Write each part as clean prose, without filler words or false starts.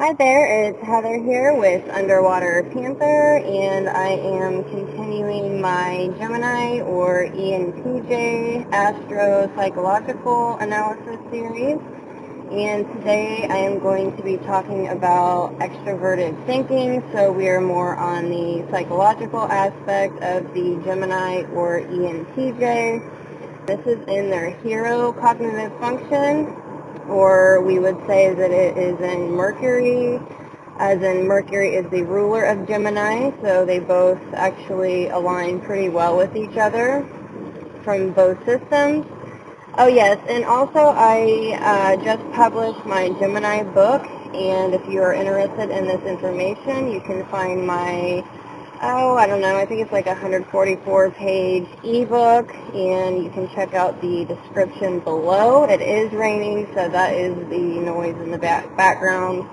Hi there, it's Heather here with Underwater Panther, and I am continuing my Gemini or ENTJ Astro-Psychological analysis series. And today I am going to be talking about extroverted thinking, so we are more on the psychological aspect of the Gemini or ENTJ. This is in their hero cognitive function, or we would say that it is in Mercury, as in Mercury is the ruler of Gemini, so they both actually align pretty well with each other from both systems. Oh yes, and also I just published my Gemini book, and if you are interested in this information, you can find my, I don't know, I think it's like a 144-page ebook, and you can check out the description below. It is raining, so that is the noise in the background,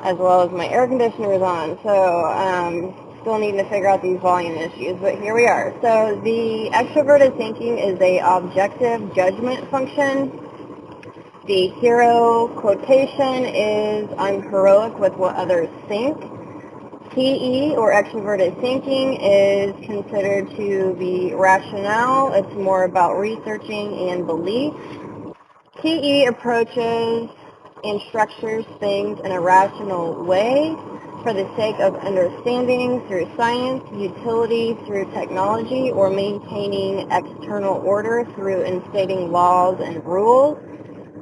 as well as my air conditioner is on. So still needing to figure out these volume issues, but here we are. So the extroverted thinking is a objective judgment function. The hero quotation is, "I'm heroic with what others think." TE, or extroverted thinking, is considered to be rationale. It's more about researching and belief. TE approaches and structures things in a rational way for the sake of understanding through science, utility through technology, or maintaining external order through instating laws and rules.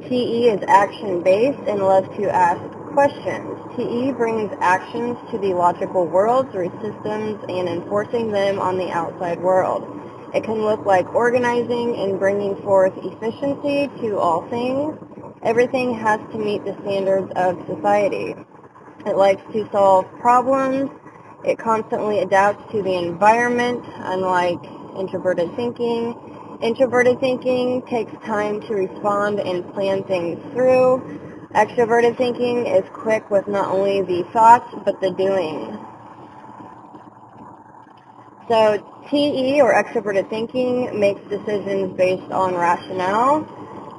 TE is action-based and loves to ask questions. TE brings actions to the logical world through systems and enforcing them on the outside world. It can look like organizing and bringing forth efficiency to all things. Everything has to meet the standards of society. It likes to solve problems. It constantly adapts to the environment, unlike introverted thinking. Introverted thinking takes time to respond and plan things through. Extroverted thinking is quick with not only the thoughts, but the doing. So TE, or extroverted thinking, makes decisions based on rationale.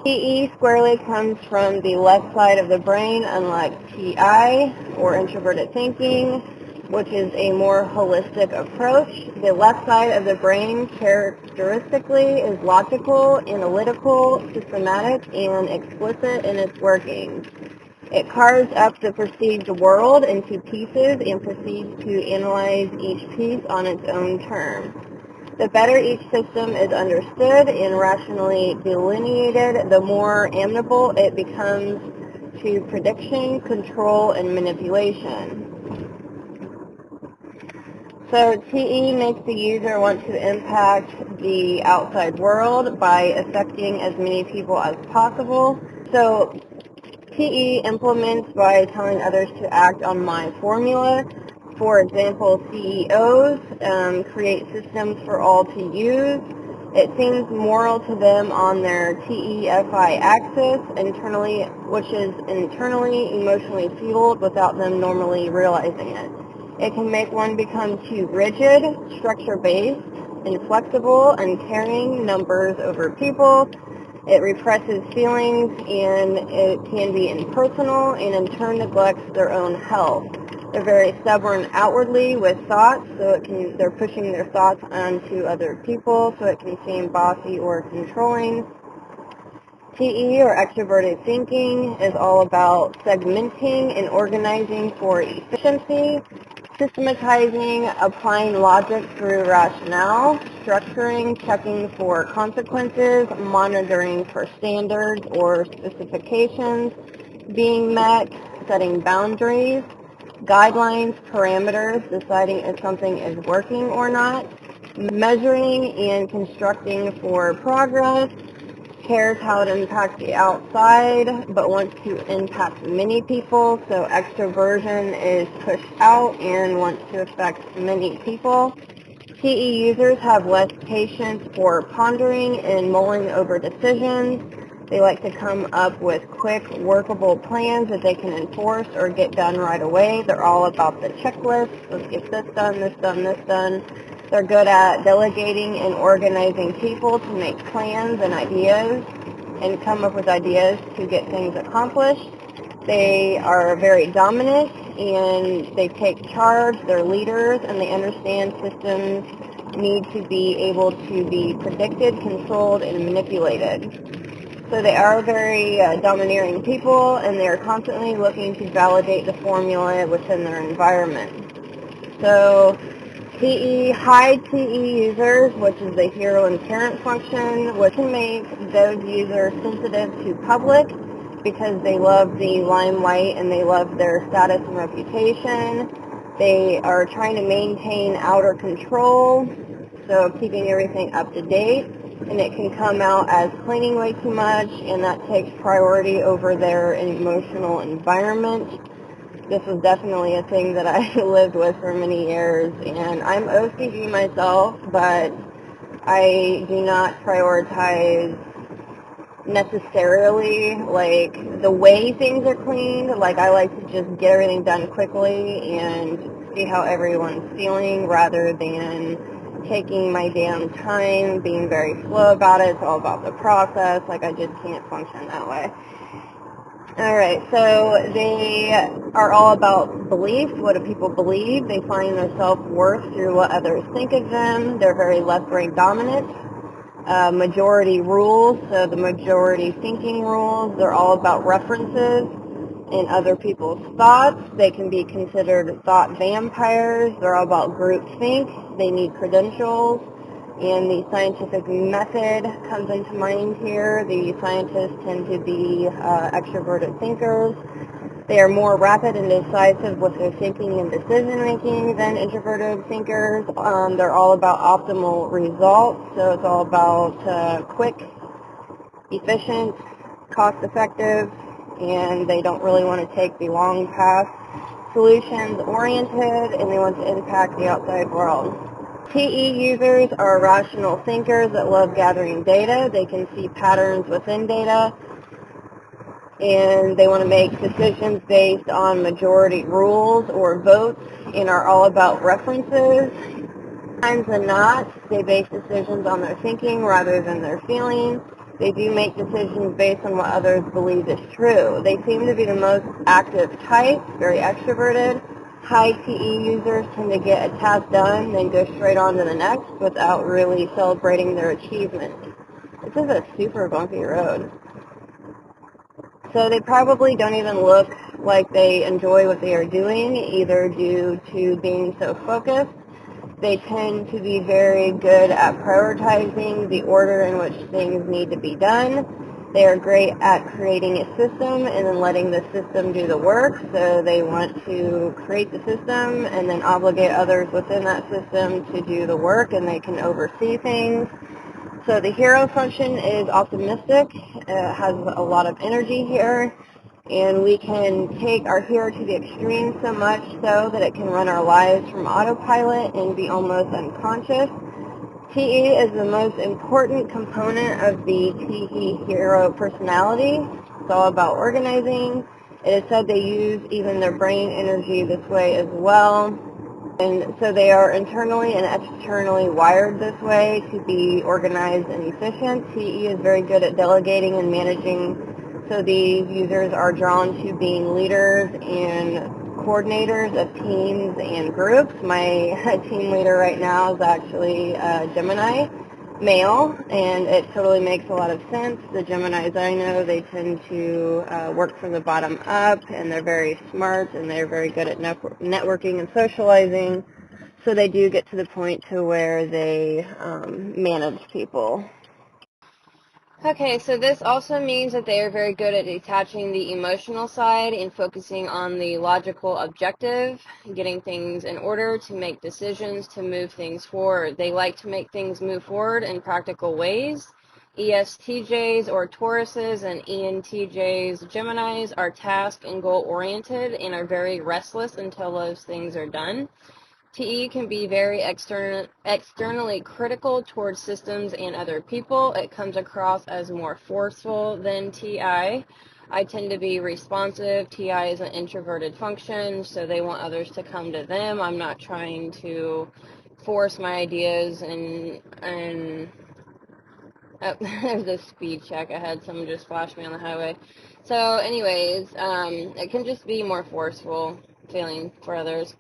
TE squarely comes from the left side of the brain, unlike TI, or introverted thinking, which is a more holistic approach. The left side of the brain characteristically is logical, analytical, systematic, and explicit in its workings. It carves up the perceived world into pieces and proceeds to analyze each piece on its own terms. The better each system is understood and rationally delineated, the more amenable it becomes to prediction, control, and manipulation. So TE makes the user want to impact the outside world by affecting as many people as possible. So TE implements by telling others to act on my formula. For example, CEOs create systems for all to use. It seems moral to them on their TEFI axis, internally, which is internally emotionally fueled without them normally realizing it. It can make one become too rigid, structure-based, inflexible, uncaring, numbers over people. It represses feelings, and it can be impersonal, and in turn neglects their own health. They're very stubborn outwardly with thoughts, so they're pushing their thoughts onto other people, so it can seem bossy or controlling. TE, or extroverted thinking, is all about segmenting and organizing for efficiency, systematizing, applying logic through rationale, structuring, checking for consequences, monitoring for standards or specifications being met, setting boundaries, guidelines, parameters, deciding if something is working or not, measuring and constructing for progress, cares how it impacts the outside, but wants to impact many people. So extroversion is pushed out and wants to affect many people. TE users have less patience for pondering and mulling over decisions. They like to come up with quick, workable plans that they can enforce or get done right away. They're all about the checklist. Let's get this done, this done, this done. They're good at delegating and organizing people to make plans and ideas and come up with ideas to get things accomplished. They are very dominant and they take charge, they're leaders, and they understand systems need to be able to be predicted, controlled, and manipulated. So they are very domineering people, and they are constantly looking to validate the formula within their environment. So high TE users, which is the hero and parent function, which can make those users sensitive to public because they love the limelight and they love their status and reputation. They are trying to maintain outer control, so keeping everything up to date, and it can come out as cleaning way too much, and that takes priority over their emotional environment. This was definitely a thing that I lived with for many years, and I'm OCD myself, but I do not prioritize necessarily like the way things are cleaned. Like, I like to just get everything done quickly and see how everyone's feeling rather than taking my damn time, being very slow about it. It's all about the process. Like, I just can't function that way. Alright, so they are all about belief. What do people believe? They find their self-worth through what others think of them. They're very left-brain dominant. Majority rules, so the majority thinking rules, they're all about references in other people's thoughts. They can be considered thought vampires. They're all about group think. They need credentials. And the scientific method comes into mind here. The scientists tend to be extroverted thinkers. They are more rapid and decisive with their thinking and decision-making than introverted thinkers. They're all about optimal results, so it's all about quick, efficient, cost-effective, and they don't really want to take the long path, solutions-oriented, and they want to impact the outside world. TE users are rational thinkers that love gathering data. They can see patterns within data, and they want to make decisions based on majority rules or votes and are all about references. Times than not, they base decisions on their thinking rather than their feelings. They do make decisions based on what others believe is true. They seem to be the most active type, very extroverted. High TE users tend to get a task done, then go straight on to the next without really celebrating their achievement. This is a super bumpy road. So they probably don't even look like they enjoy what they are doing, either due to being so focused. They tend to be very good at prioritizing the order in which things need to be done. They are great at creating a system and then letting the system do the work. So they want to create the system and then obligate others within that system to do the work, and they can oversee things. So the hero function is optimistic. It has a lot of energy here, and we can take our hero to the extreme so much so that it can run our lives from autopilot and be almost unconscious. TE is the most important component of the TE hero personality. It's all about organizing. It is said they use even their brain energy this way as well. And so they are internally and externally wired this way to be organized and efficient. TE is very good at delegating and managing, so these users are drawn to being leaders and coordinators of teams and groups. My team leader right now is actually Gemini male, and it totally makes a lot of sense. The Geminis I know, they tend to work from the bottom up, and they're very smart, and they're very good at networking and socializing, so they do get to the point to where they manage people. Okay, so this also means that they are very good at detaching the emotional side and focusing on the logical objective, getting things in order to make decisions to move things forward. They like to make things move forward in practical ways. ESTJs or Tauruses and ENTJs, Geminis, are task and goal oriented and are very restless until those things are done. TE can be very externally critical towards systems and other people. It comes across as more forceful than TI. I tend to be responsive. TI is an introverted function, so they want others to come to them. I'm not trying to force my ideas and Oh, there's a speed check ahead. Someone just flashed me on the highway. So anyways, it can just be more forceful feeling for others.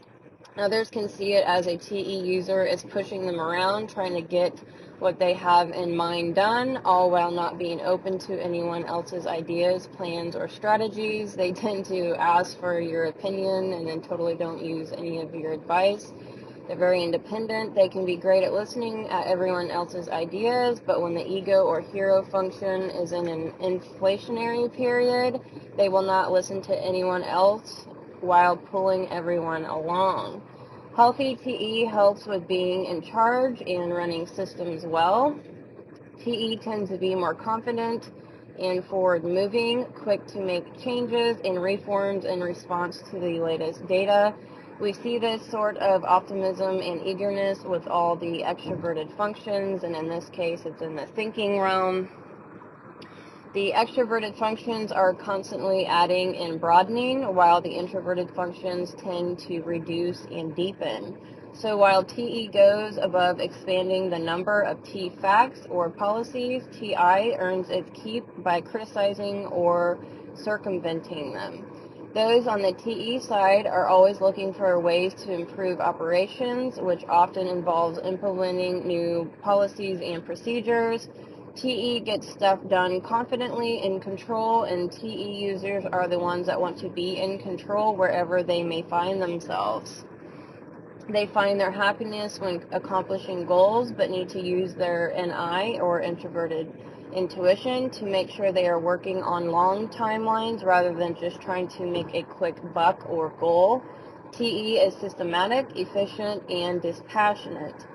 Others can see it as a TE user is pushing them around, trying to get what they have in mind done, all while not being open to anyone else's ideas, plans, or strategies. They tend to ask for your opinion and then totally don't use any of your advice. They're very independent. They can be great at listening at everyone else's ideas, but when the ego or hero function is in an inflationary period, they will not listen to anyone else while pulling everyone along. Healthy TE helps with being in charge and running systems well. TE tends to be more confident and forward-moving, quick to make changes and reforms in response to the latest data. We see this sort of optimism and eagerness with all the extroverted functions, and in this case, it's in the thinking realm. The extroverted functions are constantly adding and broadening, while the introverted functions tend to reduce and deepen. So while TE goes above expanding the number of T facts or policies, TI earns its keep by criticizing or circumventing them. Those on the TE side are always looking for ways to improve operations, which often involves implementing new policies and procedures. TE gets stuff done confidently in control, and TE users are the ones that want to be in control wherever they may find themselves. They find their happiness when accomplishing goals, but need to use their NI, or introverted intuition, to make sure they are working on long timelines rather than just trying to make a quick buck or goal. TE is systematic, efficient, and dispassionate.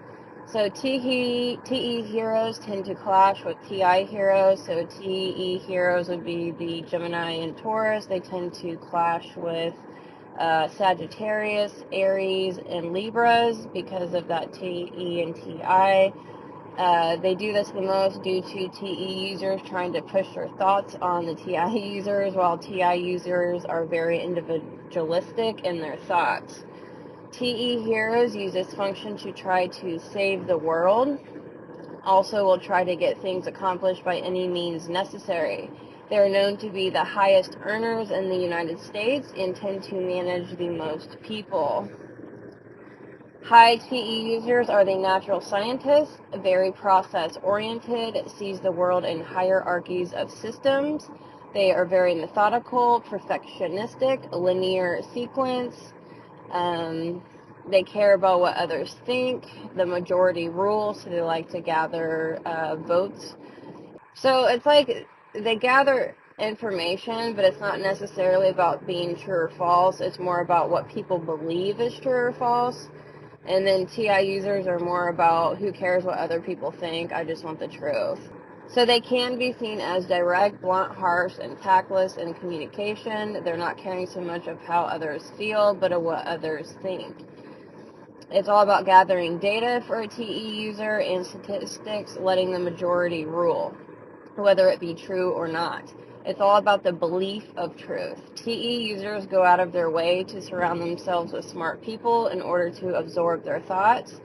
So TE heroes tend to clash with TI heroes. So TE heroes would be the Gemini and Taurus. They tend to clash with Sagittarius, Aries, and Libras because of that TE and TI. They do this the most due to TE users trying to push their thoughts on the TI users, while TI users are very individualistic in their thoughts. TE heroes use this function to try to save the world. Also will try to get things accomplished by any means necessary. They are known to be the highest earners in the United States and tend to manage the most people. High TE users are the natural scientists, very process-oriented, sees the world in hierarchies of systems. They are very methodical, perfectionistic, linear sequence. They care about what others think, the majority rule, so they like to gather votes. So it's like they gather information, but it's not necessarily about being true or false. It's more about what people believe is true or false. And then TI users are more about who cares what other people think, I just want the truth. So they can be seen as direct, blunt, harsh, and tactless in communication. They're not caring so much of how others feel, but of what others think. It's all about gathering data for a TE user and statistics, letting the majority rule, whether it be true or not. It's all about the belief of truth. TE users go out of their way to surround themselves with smart people in order to absorb their thoughts.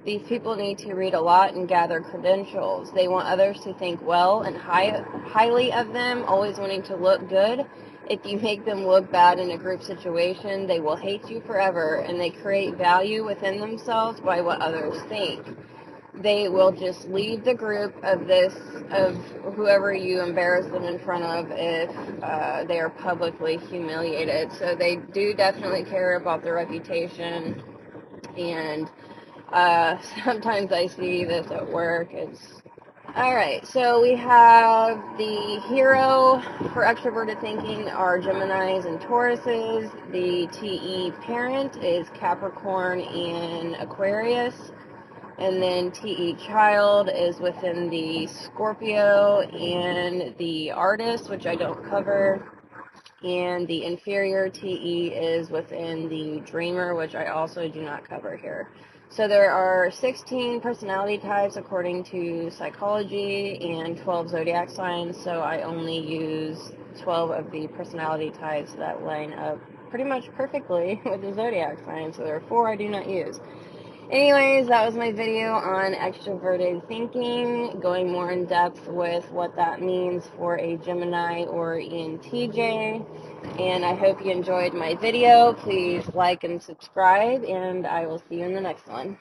These people need to read a lot and gather credentials. They want others to think well and highly of them, always wanting to look good. If you make them look bad in a group situation, they will hate you forever, and they create value within themselves by what others think. They will just leave the group of whoever you embarrass them in front of if they are publicly humiliated. So they do definitely care about their reputation, and sometimes I see this at work. Alright, so we have the hero for extroverted thinking are Geminis and Tauruses. The TE parent is Capricorn and Aquarius. And then TE child is within the Scorpio and the artist, which I don't cover. And the inferior TE is within the dreamer, which I also do not cover here. So there are 16 personality types according to psychology and 12 zodiac signs, so I only use 12 of the personality types that line up pretty much perfectly with the zodiac signs, so there are 4 I do not use. Anyways, that was my video on extroverted thinking, going more in depth with what that means for a Gemini or ENTJ. And I hope you enjoyed my video. Please like and subscribe, and I will see you in the next one.